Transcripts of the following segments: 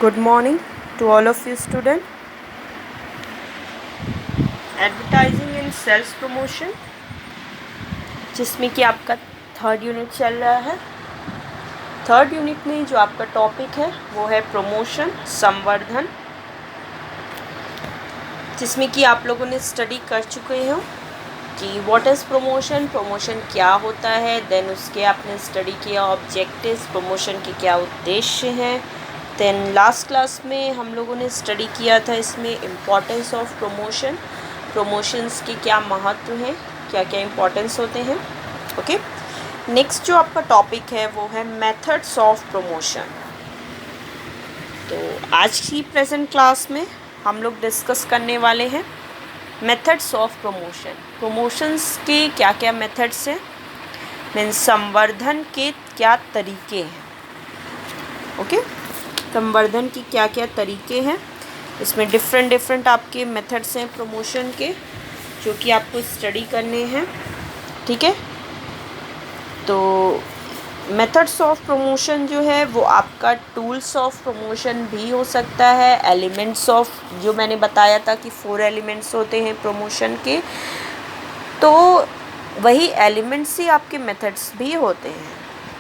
Good morning to all of you students. Advertising and sales promotion, जिसमें कि आपका third unit चल रहा है। थर्ड यूनिट में जो आपका टॉपिक है वो है प्रमोशन, संवर्धन, जिसमें कि आप लोगों ने स्टडी कर चुके हो कि व्हाट इज़ प्रमोशन, प्रमोशन क्या होता है। देन उसके आपने स्टडी किया ऑब्जेक्टिव्स, प्रमोशन के क्या उद्देश्य हैं। देन लास्ट क्लास में हम लोगों ने स्टडी किया था इसमें इम्पोर्टेंस ऑफ प्रमोशन, प्रमोशंस के क्या महत्व हैं, क्या क्या इम्पोर्टेंस होते हैं। ओके, नेक्स्ट जो आपका टॉपिक है वो है मेथड्स ऑफ प्रमोशन। तो आज की प्रेजेंट क्लास में हम लोग डिस्कस करने वाले हैं मेथड्स ऑफ प्रमोशन। प्रमोशंस के क्या क्या मेथड्स हैं, मीन्स संवर्धन के क्या तरीके हैं। ओके, संवर्धन की क्या क्या तरीके हैं, इसमें डिफरेंट आपके मेथड्स हैं प्रमोशन के, जो कि आपको स्टडी करने हैं। ठीक है, तो मेथड्स ऑफ प्रमोशन जो है वो आपका टूल्स ऑफ प्रमोशन भी हो सकता है, एलिमेंट्स ऑफ, जो मैंने बताया था कि 4 एलिमेंट्स होते हैं प्रमोशन के, तो वही एलिमेंट्स ही आपके मेथड्स भी होते हैं।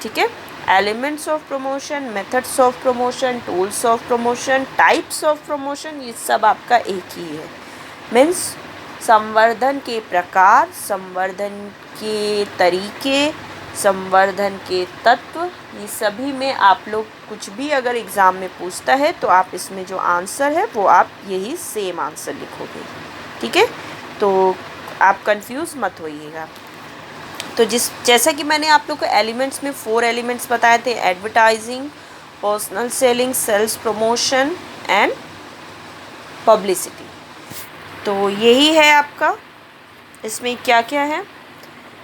ठीक है, elements of promotion, methods of promotion, tools of promotion, types of promotion, ये सब आपका एक ही है। मीन्स संवर्धन के प्रकार, संवर्धन के तरीके, संवर्धन के तत्व, ये सभी में आप लोग कुछ भी अगर एग्ज़ाम में पूछता है तो आप इसमें जो आंसर है वो आप यही सेम आंसर लिखोगे। ठीक है, तो आप कंफ्यूज मत होइएगा। तो जैसा कि मैंने आप लोग को एलिमेंट्स में 4 एलिमेंट्स बताए थे, advertising, personal selling, sales promotion and publicity. तो यही है आपका, इसमें क्या क्या है।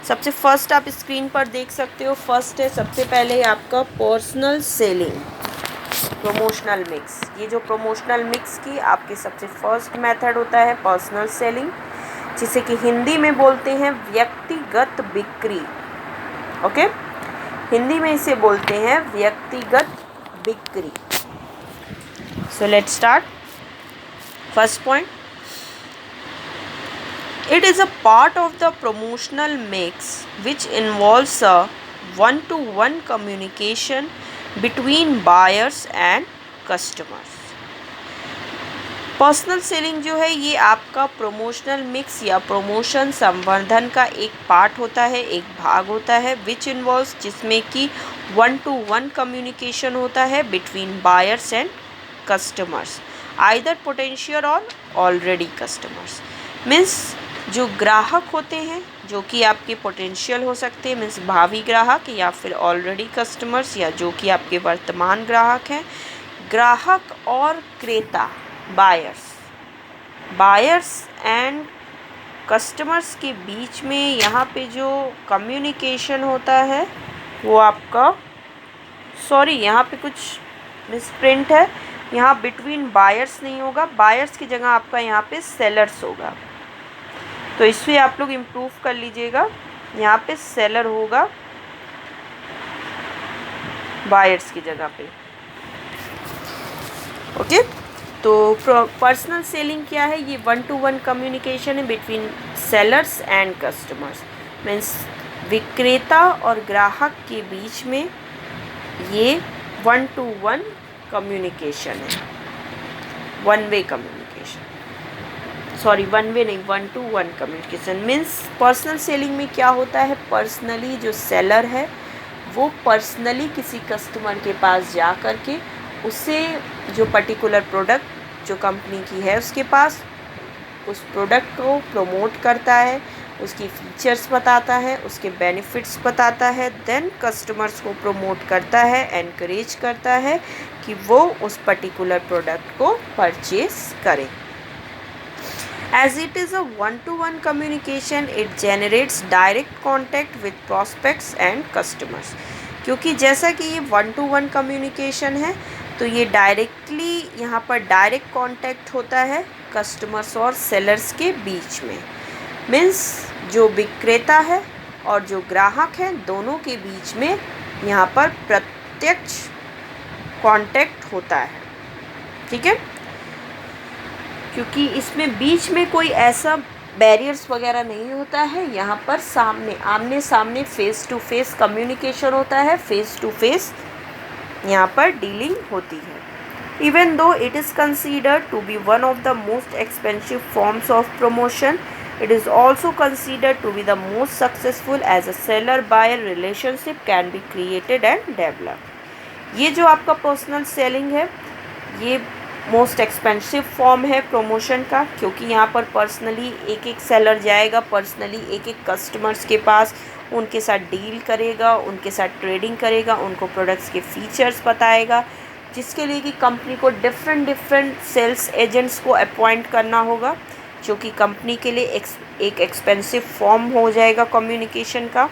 सबसे फर्स्ट आप स्क्रीन पर देख सकते हो, फर्स्ट है सबसे पहले आपका पर्सनल सेलिंग, प्रमोशनल मिक्स। ये जो प्रमोशनल मिक्स की आपके सबसे फर्स्ट मेथड होता है पर्सनल सेलिंग, जिसे कि हिंदी में बोलते हैं व्यक्तिगत बिक्री। ओके, हिंदी में इसे बोलते हैं व्यक्तिगत बिक्री। So let's start. First point, it is a part of the promotional mix which involves a one-to-one communication between buyers and customers. Personal selling जो है ये आपका प्रमोशनल मिक्स या प्रमोशन संवर्धन का एक पार्ट होता है, एक भाग होता है, विच इन्वॉल्व्स, जिसमें कि 1-to-1 कम्युनिकेशन होता है between buyers and customers, either potential और ऑलरेडी कस्टमर्स। मीन्स जो ग्राहक होते हैं, जो कि आपके पोटेंशियल हो सकते हैं, मीन्स भावी ग्राहक, या फिर ऑलरेडी कस्टमर्स, या जो कि आपके वर्तमान ग्राहक हैं। ग्राहक और क्रेता, बायर्स एंड कस्टमर्स के बीच में यहाँ पे जो कम्युनिकेशन होता है वो आपका, सॉरी यहाँ पे कुछ मिसप्रिंट है, यहाँ बिटवीन बायर्स नहीं होगा, बायर्स की जगह आपका यहाँ पे सेलर्स होगा। तो इससे आप लोग इम्प्रूव कर लीजिएगा, यहाँ पे सेलर होगा बायर्स की जगह पे। ओके, तो पर्सनल सेलिंग क्या है, ये 1-to-1 कम्युनिकेशन है between sellers and customers. Means विक्रेता और ग्राहक के बीच में ये 1-to-1 कम्युनिकेशन है, one way communication, sorry one way नहीं, 1-to-1 communication. Means personal selling में क्या होता है, पर्सनली जो सेलर है वो पर्सनली किसी कस्टमर के पास जा कर के उससे जो पर्टिकुलर प्रोडक्ट जो कंपनी की है उसके पास, उस प्रोडक्ट को प्रमोट करता है, उसकी फीचर्स बताता है, उसके बेनिफिट्स बताता है, देन कस्टमर्स को प्रमोट करता है, एनकरेज करता है कि वो उस पर्टिकुलर प्रोडक्ट को परचेज करें। As it is a one-to-one communication, it generates direct contact with prospects and customers. क्योंकि जैसा कि ये 1-to-1 कम्युनिकेशन है तो ये डायरेक्टली यहाँ पर डायरेक्ट कांटेक्ट होता है कस्टमर्स और सेलर्स के बीच में। मीन्स जो विक्रेता है और जो ग्राहक है दोनों के बीच में यहाँ पर प्रत्यक्ष कांटेक्ट होता है। ठीक है, क्योंकि इसमें बीच में कोई ऐसा बैरियर्स वगैरह नहीं होता है। यहाँ पर आमने सामने फेस टू फेस कम्युनिकेशन होता है, फेस टू फेस यहाँ पर डीलिंग होती है। Even though it is considered to be one of the most expensive forms of promotion, it is also considered to be the most successful as a seller buyer relationship can be created and developed। ये जो आपका personal selling है ये most expensive form है promotion का, क्योंकि यहाँ पर पर्सनली एक एक सेलर जाएगा, पर्सनली एक एक कस्टमर्स के पास उनके साथ डील करेगा, उनके साथ ट्रेडिंग करेगा, उनको प्रोडक्ट्स के फीचर्स बताएगा, जिसके लिए कि कंपनी को डिफरेंट सेल्स एजेंट्स को अपॉइंट करना होगा, जो कि कंपनी के लिए एक एक्सपेंसिव फॉर्म हो जाएगा कम्युनिकेशन का।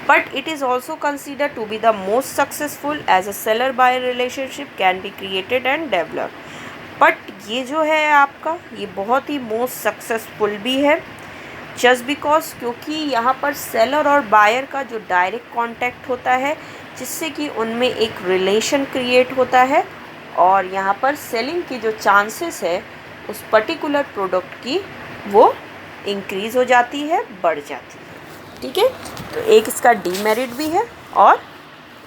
But it is also consider to be the most successful as a seller buyer relationship can be created and develop. But ये जो है आपका ये बहुत ही मोस्ट सक्सेसफुल भी है, जस्ट बिकॉज क्योंकि यहाँ पर सेलर और बायर का जो डायरेक्ट कॉन्टैक्ट होता है, जिससे कि उनमें एक रिलेशन क्रिएट होता है, और यहाँ पर सेलिंग की जो चांसेस है उस पर्टिकुलर प्रोडक्ट की वो इंक्रीज़ हो जाती है, बढ़ जाती है। ठीक है, तो एक इसका डीमेरिट भी है और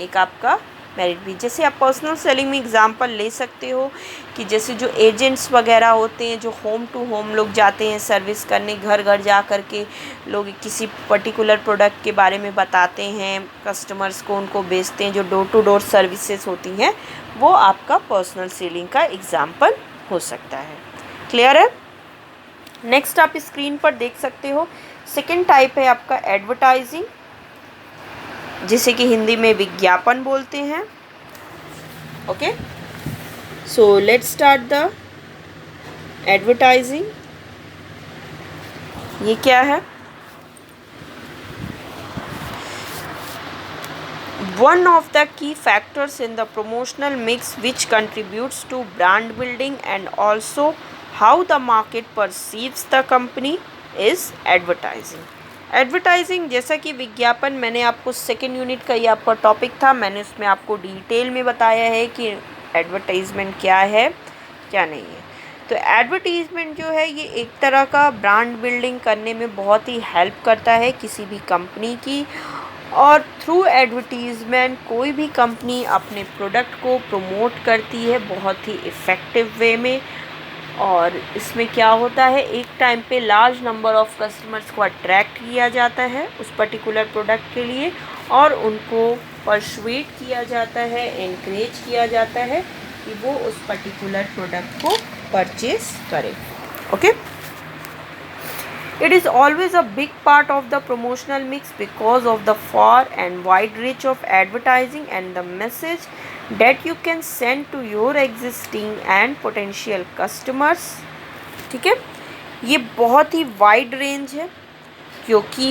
एक आपका मेरिट भी। जैसे आप पर्सनल सेलिंग में एग्जांपल ले सकते हो कि जैसे जो एजेंट्स वगैरह होते हैं, जो होम टू होम लोग जाते हैं सर्विस करने, घर घर जा कर के लोग किसी पर्टिकुलर प्रोडक्ट के बारे में बताते हैं कस्टमर्स को, उनको बेचते हैं, जो डोर टू डोर सर्विसेज होती हैं, वो आपका पर्सनल सेलिंग का एग्जाम्पल हो सकता है। क्लियर है? नेक्स्ट आप स्क्रीन पर देख सकते हो सेकेंड टाइप है आपका एडवर्टाइजिंग, जिसे कि हिंदी में विज्ञापन बोलते हैं। Okay, so let's start the advertising. ये क्या है? One of the key factors in the promotional mix which contributes to brand building and also how the market perceives the company is advertising। Advertising जैसा कि विज्ञापन मैंने आपको second unit का ये आपका टॉपिक था, मैंने उसमें आपको डिटेल में बताया है कि एडवर्टाइजमेंट क्या है क्या नहीं है। तो एडवर्टीज़मेंट जो है ये एक तरह का ब्रांड बिल्डिंग करने में बहुत ही हेल्प करता है किसी भी कंपनी की, और थ्रू एडवर्टीज़मेंट कोई भी कंपनी अपने प्रोडक्ट को प्रमोट करती है बहुत ही इफ़ेक्टिव वे में। और इसमें क्या होता है, एक टाइम पे लार्ज नंबर ऑफ़ कस्टमर्स को अट्रैक्ट किया जाता है उस पर्टिकुलर प्रोडक्ट के लिए, और उनको परसुएट किया जाता है, एनकरेज किया जाता है कि वो उस पर्टिकुलर प्रोडक्ट को परचेज करें। Okay, It is always a big part of the promotional mix because of the far and wide reach of advertising and the message that you can send to your existing and potential customers। ठीक है, ये बहुत ही wide range है, क्योंकि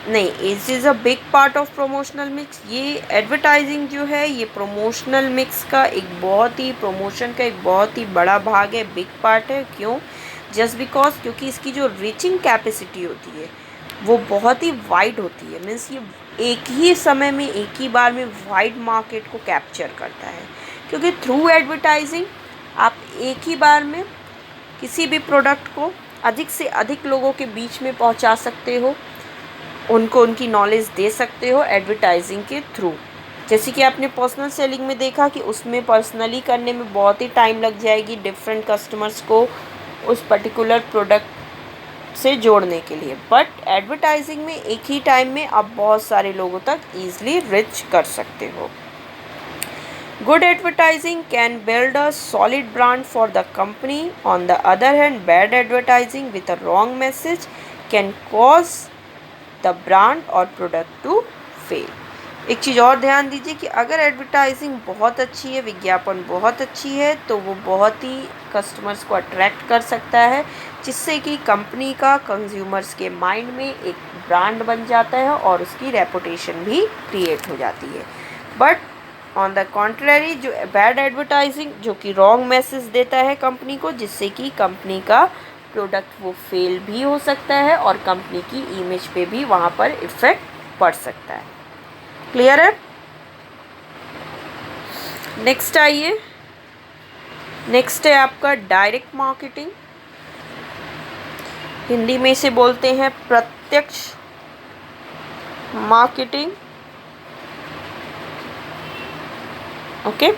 नहीं it is a big part of promotional mix. ये advertising जो है ये प्रमोशनल मिक्स का एक बहुत ही प्रमोशन का एक बहुत ही बड़ा भाग है, बिग पार्ट है। क्यों? जस्ट बिकॉज क्योंकि इसकी जो रीचिंग कैपेसिटी होती है वो बहुत ही वाइड होती है। मीन्स ये एक ही समय में एक ही बार में वाइड मार्केट को कैप्चर करता है, क्योंकि थ्रू एडवर्टाइजिंग आप एक ही बार में किसी भी प्रोडक्ट को अधिक से अधिक लोगों के बीच में पहुंचा सकते हो, उनको उनकी नॉलेज दे सकते हो एडवर्टाइजिंग के थ्रू। जैसे कि आपने पर्सनल सेलिंग में देखा कि उसमें पर्सनली करने में बहुत ही टाइम लग जाएगी डिफरेंट कस्टमर्स को उस पर्टिकुलर प्रोडक्ट से जोड़ने के लिए, बट एडवर्टाइजिंग में एक ही टाइम में आप बहुत सारे लोगों तक ईजिली रीच कर सकते हो। Good advertising can build a solid brand for the company. On the other hand bad advertising with a wrong message can cause the brand और प्रोडक्ट टू फेल। एक चीज़ और ध्यान दीजिए कि अगर एडवर्टाइजिंग बहुत अच्छी है, विज्ञापन बहुत अच्छी है, तो वो बहुत ही कस्टमर्स को अट्रैक्ट कर सकता है, जिससे कि कंपनी का कंज्यूमर्स के माइंड में एक ब्रांड बन जाता है और उसकी रेपुटेशन भी क्रिएट हो जाती है। बट ऑन द कॉन्ट्रेरी जो बैड एडवर्टाइजिंग जो कि रॉन्ग मैसेज देता है कंपनी को, जिससे कि कंपनी का प्रोडक्ट वो फेल भी हो सकता है और कंपनी की इमेज पे भी वहाँ पर इफ़ेक्ट पड़ सकता है। क्लियर है? नेक्स्ट आइए, नेक्स्ट है आपका डायरेक्ट मार्केटिंग, हिंदी में इसे बोलते हैं प्रत्यक्ष मार्केटिंग। ओके,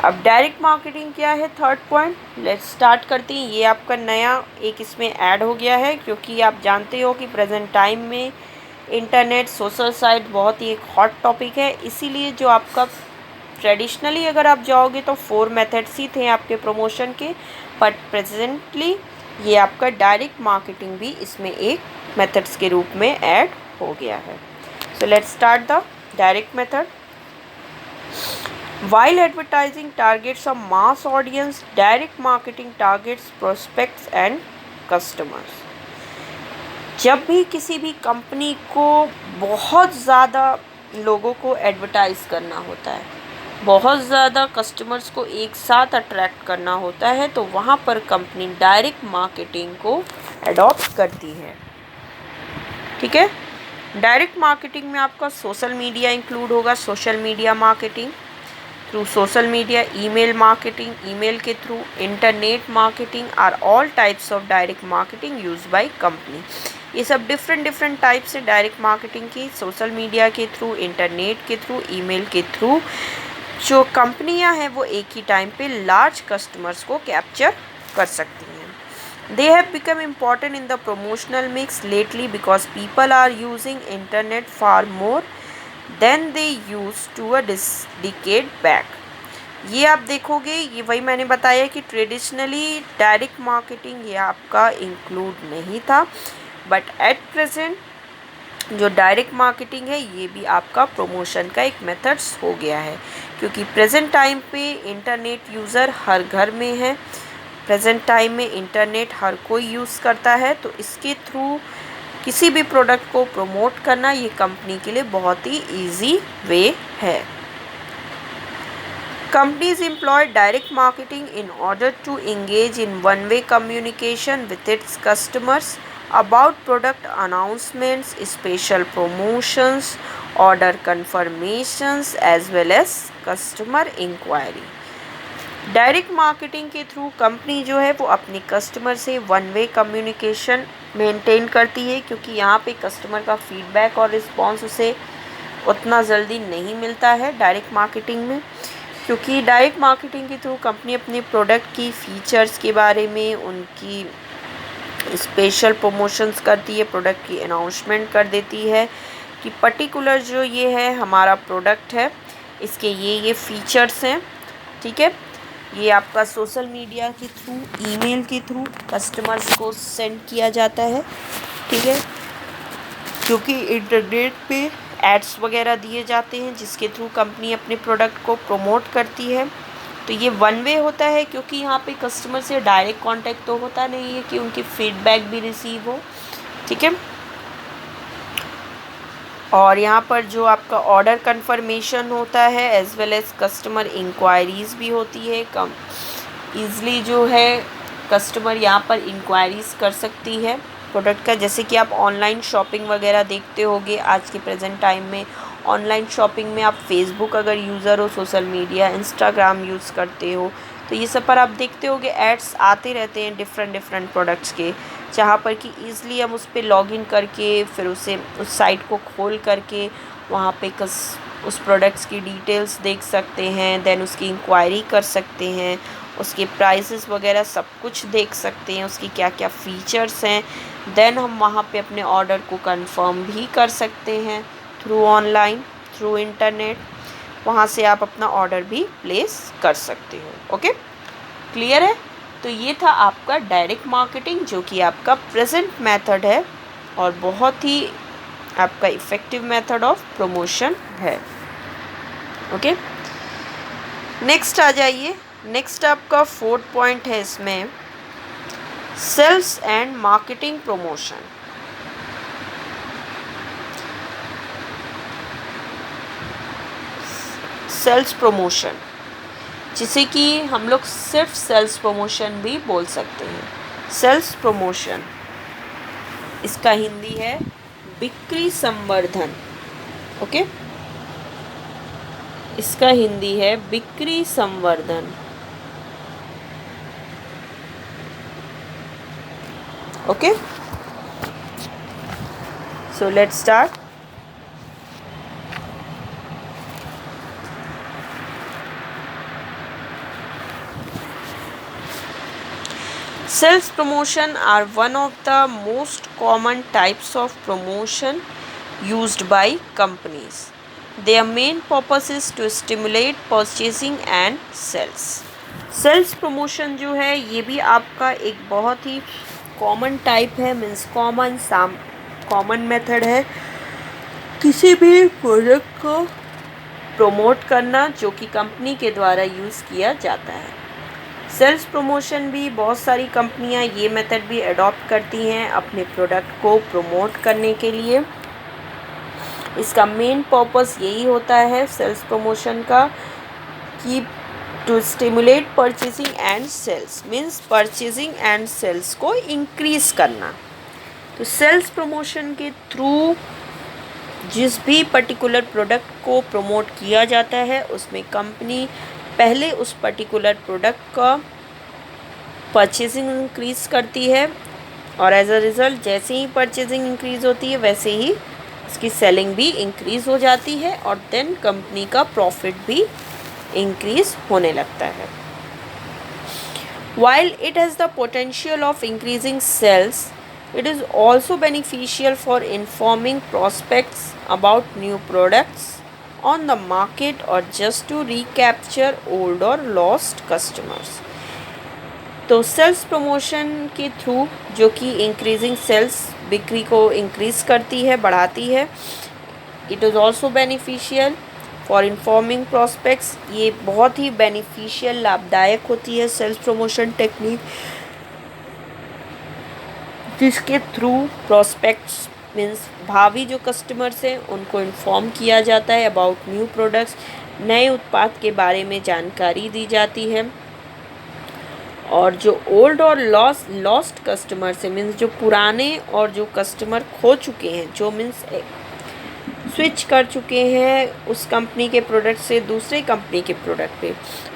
अब डायरेक्ट मार्केटिंग क्या है, थर्ड पॉइंट, लेट्स स्टार्ट करते हैं। ये आपका नया एक इसमें ऐड हो गया है, क्योंकि आप जानते हो कि प्रेजेंट टाइम में इंटरनेट, सोशल साइट बहुत ही एक हॉट टॉपिक है। इसीलिए जो आपका ट्रेडिशनली अगर आप जाओगे तो 4 मेथड्स ही थे आपके प्रमोशन के, बट प्रेजेंटली ये आपका डायरेक्ट मार्केटिंग भी इसमें एक मेथड्स के रूप में ऐड हो गया है। So let's start the direct method. While advertising targets a mass audience, direct marketing targets prospects and customers. जब भी किसी भी कंपनी को बहुत ज़्यादा लोगों को एडवर्टाइज़ करना होता है, बहुत ज़्यादा कस्टमर्स को एक साथ अट्रैक्ट करना होता है, तो वहाँ पर कंपनी डायरेक्ट मार्केटिंग को अडॉप्ट करती है। ठीक है, डायरेक्ट मार्केटिंग में आपका सोशल मीडिया इंक्लूड होगा, social media marketing through social media, email marketing, email के through, internet marketing are all types of direct marketing use by company. ये सब डिफरेंट टाइप्स है डायरेक्ट मार्केटिंग की, सोशल मीडिया के through, internet के through, email के through. जो कंपनियां हैं वो एक ही टाइम पे लार्ज कस्टमर्स को कैप्चर कर सकती हैं। They have become important in the promotional mix lately because people are using internet far more than they use to a decade back. ये आप देखोगे, ये वही मैंने बताया कि ट्रेडिशनली डायरेक्ट मार्केटिंग ये आपका इंक्लूड नहीं था, बट एट प्रेजेंट जो डायरेक्ट मार्केटिंग है ये भी आपका प्रमोशन का एक मेथड्स हो गया है, क्योंकि प्रेजेंट टाइम पे इंटरनेट यूज़र हर घर में है, प्रेजेंट टाइम में इंटरनेट हर कोई यूज़ करता है, तो इसके थ्रू किसी भी प्रोडक्ट को प्रमोट करना ये कंपनी के लिए बहुत ही ईजी वे है। Companies employ direct marketing in order to engage in one-way communication with its customers about product announcements, special promotions, order confirmations as well as customer inquiry. Direct marketing के through company जो है वो अपने customer से one way communication maintain करती है, क्योंकि यहाँ पे कस्टमर का फीडबैक और रिस्पॉन्स उसे उतना जल्दी नहीं मिलता है डायरेक्ट मार्केटिंग में, क्योंकि डायरेक्ट मार्केटिंग के थ्रू कंपनी अपने प्रोडक्ट की फ़ीचर्स के बारे में उनकी स्पेशल प्रमोशंस करती है, प्रोडक्ट की अनाउंसमेंट कर देती है कि पर्टिकुलर जो ये है हमारा प्रोडक्ट है, इसके ये फ़ीचर्स हैं। ठीक है, ये आपका सोशल मीडिया के थ्रू, ईमेल के थ्रू कस्टमर्स को सेंड किया जाता है। ठीक है, क्योंकि इंटरनेट पे एड्स वगैरह दिए जाते हैं जिसके थ्रू कंपनी अपने प्रोडक्ट को प्रमोट करती है, तो ये वन वे होता है, क्योंकि यहाँ पे कस्टमर से डायरेक्ट कांटेक्ट तो होता नहीं है कि उनकी फीडबैक भी रिसीव हो। ठीक है, और यहाँ पर जो आपका ऑर्डर कंफर्मेशन होता है as well as customer inquiries भी होती है, कम ईज़िली जो है कस्टमर यहाँ पर इंक्वायरीज़ कर सकती है प्रोडक्ट का। जैसे कि आप ऑनलाइन शॉपिंग वगैरह देखते होगे आज के प्रेजेंट टाइम में, ऑनलाइन शॉपिंग में आप फेसबुक अगर यूज़र हो, सोशल मीडिया, इंस्टाग्राम यूज़ करते हो, तो ये सब पर आप देखते होगे एड्स आते रहते हैं डिफरेंट प्रोडक्ट्स के, जहाँ पर कि ईज़िली हम उस पर लॉगिन करके फिर उसे उस साइट को खोल करके वहाँ पे उस प्रोडक्ट्स की डिटेल्स देख सकते हैं, देन उसकी इंक्वायरी कर सकते हैं, उसके प्राइसेस वगैरह सब कुछ देख सकते हैं, उसकी क्या क्या फ़ीचर्स हैं, देन हम वहाँ पे अपने ऑर्डर को कंफर्म भी कर सकते हैं थ्रू ऑनलाइन, थ्रू इंटरनेट। वहाँ से आप अपना ऑर्डर भी प्लेस कर सकते हो। ओके, क्लियर है? तो ये था आपका डायरेक्ट मार्केटिंग, जो कि आपका प्रेजेंट मेथड है और बहुत ही आपका इफ़ेक्टिव मेथड ऑफ प्रमोशन है। ओके, नेक्स्ट आ जाइए। नेक्स्ट आपका 4th पॉइंट है इसमें sales and marketing promotion. Sales promotion, जिसे कि हम लोग सिर्फ सेल्स प्रमोशन भी बोल सकते हैं। सेल्स प्रमोशन इसका हिंदी है बिक्री संवर्धन। ओके, इसका हिंदी है बिक्री संवर्धन। Okay, so let's start. Sales promotion are one of the most common types of promotion used by companies. Their main purpose is to stimulate purchasing and sales. Sales promotion जो है ये भी आपका एक बहुत ही कॉमन टाइप है, means common method है किसी भी प्रोडक्ट को प्रमोट करना जो कि कंपनी के द्वारा यूज़ किया जाता है। सेल्स प्रमोशन भी बहुत सारी कंपनियां ये मेथड भी अडॉप्ट करती हैं अपने प्रोडक्ट को प्रमोट करने के लिए। इसका मेन पर्पस यही होता है सेल्स प्रमोशन का कि to stimulate purchasing and sales, means purchasing and sales को इंक्रीज करना। तो सेल्स प्रमोशन के थ्रू जिस भी पर्टिकुलर प्रोडक्ट को प्रमोट किया जाता है उसमें कंपनी पहले उस पर्टिकुलर प्रोडक्ट का परचेसिंग इंक्रीज करती है और एज अ रिज़ल्ट जैसे ही परचेसिंग इंक्रीज होती है वैसे ही उसकी सेलिंग भी इंक्रीज हो जाती है और देन कंपनी का प्रॉफिट भी इंक्रीज होने लगता है। While it has the potential of increasing sales, it is also beneficial for informing prospects about new products on the market or just to recapture old or lost customers. तो sales promotion के through जो कि increasing sales बिक्री को increase करती है, बढ़ाती है, it is also beneficial for informing prospects. ये बहुत ही बेनिफिशियल लाभदायक होती है सेल्स प्रमोशन टेक्निक जिसके थ्रू प्रॉस्पेक्ट्स मीन्स भावी जो कस्टमर्स हैं उनको इन्फॉर्म किया जाता है अबाउट न्यू प्रोडक्ट्स, नए उत्पाद के बारे में जानकारी दी जाती है। और जो ओल्ड और लॉस्ट कस्टमर्स हैं मीन्स जो पुराने और जो कस्टमर खो चुके हैं, जो मीन्स स्विच कर चुके हैं उस कंपनी के प्रोडक्ट से दूसरे कंपनी के प्रोडक्ट पे,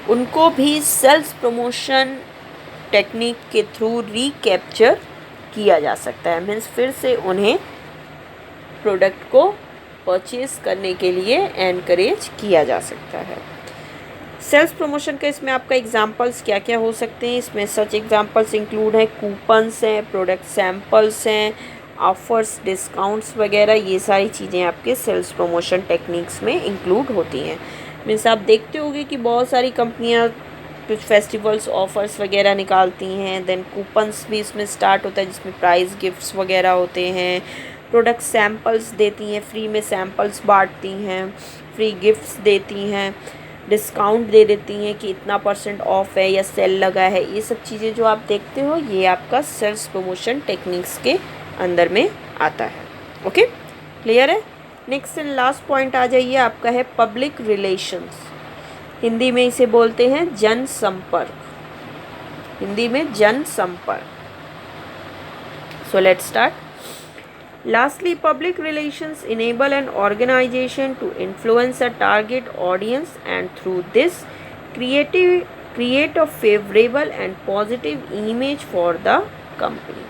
उनको भी सेल्स प्रमोशन टेक्निक के थ्रू रिकैप्चर किया जा सकता है। मीन्स फिर से उन्हें प्रोडक्ट को परचेज करने के लिए एनकरेज किया जा सकता है। सेल्स प्रमोशन का इसमें आपका एग्जांपल्स क्या क्या हो सकते हैं, इसमें सच एग्जांपल्स इंक्लूड है कूपन्स हैं, प्रोडक्ट सैम्पल्स हैं, ऑफर्स, डिस्काउंट्स वगैरह, ये सारी चीज़ें आपके सेल्स प्रमोशन टेक्निक्स में इंक्लूड होती हैं। मीन्स आप देखते होंगे कि बहुत सारी कंपनियां कुछ फेस्टिवल्स ऑफर्स वगैरह निकालती हैं, देन कूपन्स भी इसमें स्टार्ट होता है जिसमें प्राइस गिफ्ट्स वगैरह होते हैं, प्रोडक्ट सैम्पल्स देती हैं, फ्री में सैम्पल्स बांटती हैं, फ्री गिफ्ट्स देती हैं, डिस्काउंट दे देती हैं कि इतना % ऑफ है या सेल लगा है। ये सब चीज़ें जो आप देखते हो ये आपका सेल्स प्रमोशन टेक्निक्स के अंदर में आता है। ओके, क्लियर है। नेक्स्ट एंड लास्ट पॉइंट आ जाइए, आपका है पब्लिक रिलेशंस। हिंदी में इसे बोलते हैं जनसंपर्क, हिंदी में जनसंपर्क। So let's start. Lastly, public relations enable an organization to influence a target audience and through this create a favorable and positive image for the company.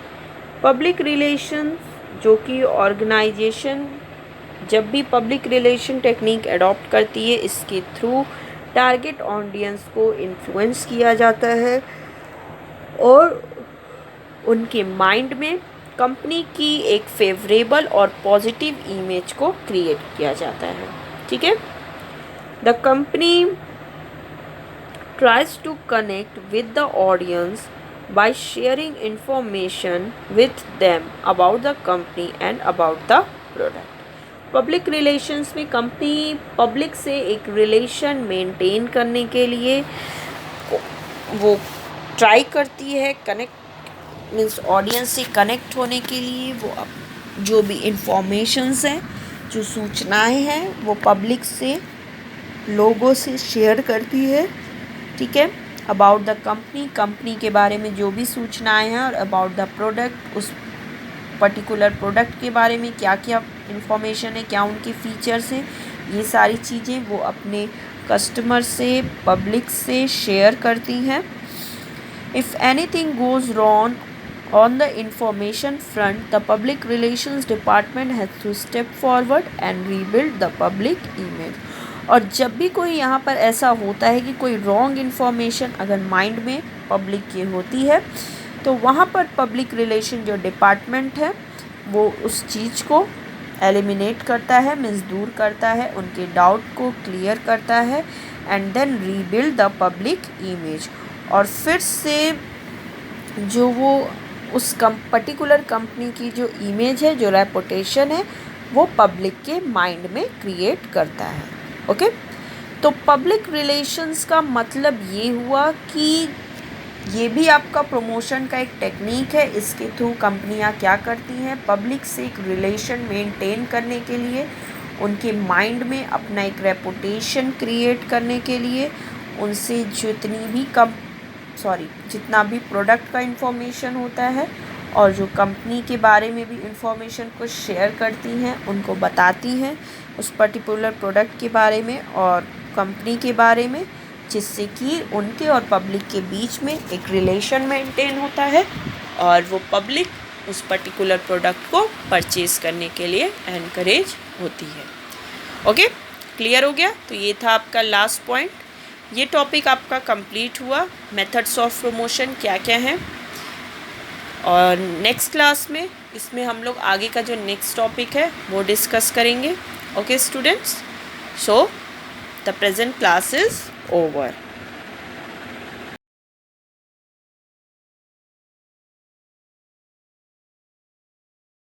Public relations जो कि ऑर्गेनाइजेशन जब भी पब्लिक रिलेशन टेक्निक अडॉप्ट करती है इसके through target audience को influence किया जाता है और उनके माइंड में कंपनी की एक फेवरेबल और पॉजिटिव इमेज को क्रिएट किया जाता है। ठीक है। The company tries to connect with the audience by sharing information with them about the company and about the product. Public relations में कंपनी पब्लिक से एक रिलेशन मेंटेन करने के लिए वो ट्राई करती है, कनेक्ट मीन्स ऑडियंस से कनेक्ट होने के लिए वो जो भी इंफॉर्मेशंस हैं, जो सूचनाएं हैं वो पब्लिक से, लोगों से शेयर करती है। ठीक है। अबाउट द कंपनी के बारे में जो भी सूचनाएं हैं और अबाउट द प्रोडक्ट, उस पर्टिकुलर प्रोडक्ट के बारे में क्या क्या इंफॉर्मेशन है, क्या उनके फीचर्स हैं, ये सारी चीज़ें वो अपने कस्टमर से, पब्लिक से शेयर करती हैं। If anything goes On the information front, the public relations department has to step forward and rebuild the public image. और जब भी कोई यहाँ पर ऐसा होता है कि कोई रॉन्ग इन्फॉर्मेशन अगर माइंड में पब्लिक की होती है, तो वहाँ पर पब्लिक रिलेशन जो डिपार्टमेंट है वो उस चीज़ को एलिमिनेट करता है, मीन्स दूर करता है, उनके डाउट को क्लियर करता है and then rebuild the public image. और फिर से जो वो उस पर्टिकुलर कंपनी की जो इमेज है, जो रेपुटेशन है, वो पब्लिक के माइंड में क्रिएट करता है. ओके, तो पब्लिक रिलेशंस का मतलब ये हुआ कि ये भी आपका प्रमोशन का एक टेक्निक है. इसके थ्रू कंपनियां क्या करती हैं, पब्लिक से एक रिलेशन मेंटेन करने के लिए, उनके माइंड में अपना एक रेपुटेशन क्रिएट करने के लिए, उनसे जितना भी प्रोडक्ट का इंफॉर्मेशन होता है और जो कंपनी के बारे में भी इंफॉर्मेशन को शेयर करती हैं, उनको बताती हैं उस पर्टिकुलर प्रोडक्ट के बारे में और कंपनी के बारे में, जिससे कि उनके और पब्लिक के बीच में एक रिलेशन मेंटेन होता है और वो पब्लिक उस पर्टिकुलर प्रोडक्ट को परचेज़ करने के लिए एनकरेज होती है. ओके, क्लियर हो गया. तो ये था आपका लास्ट पॉइंट. ये टॉपिक आपका कंप्लीट हुआ. मेथड्स ऑफ प्रमोशन क्या क्या हैं, और नेक्स्ट क्लास में इसमें हम लोग आगे का जो नेक्स्ट टॉपिक है वो डिस्कस करेंगे. Okay students, so the present class is over.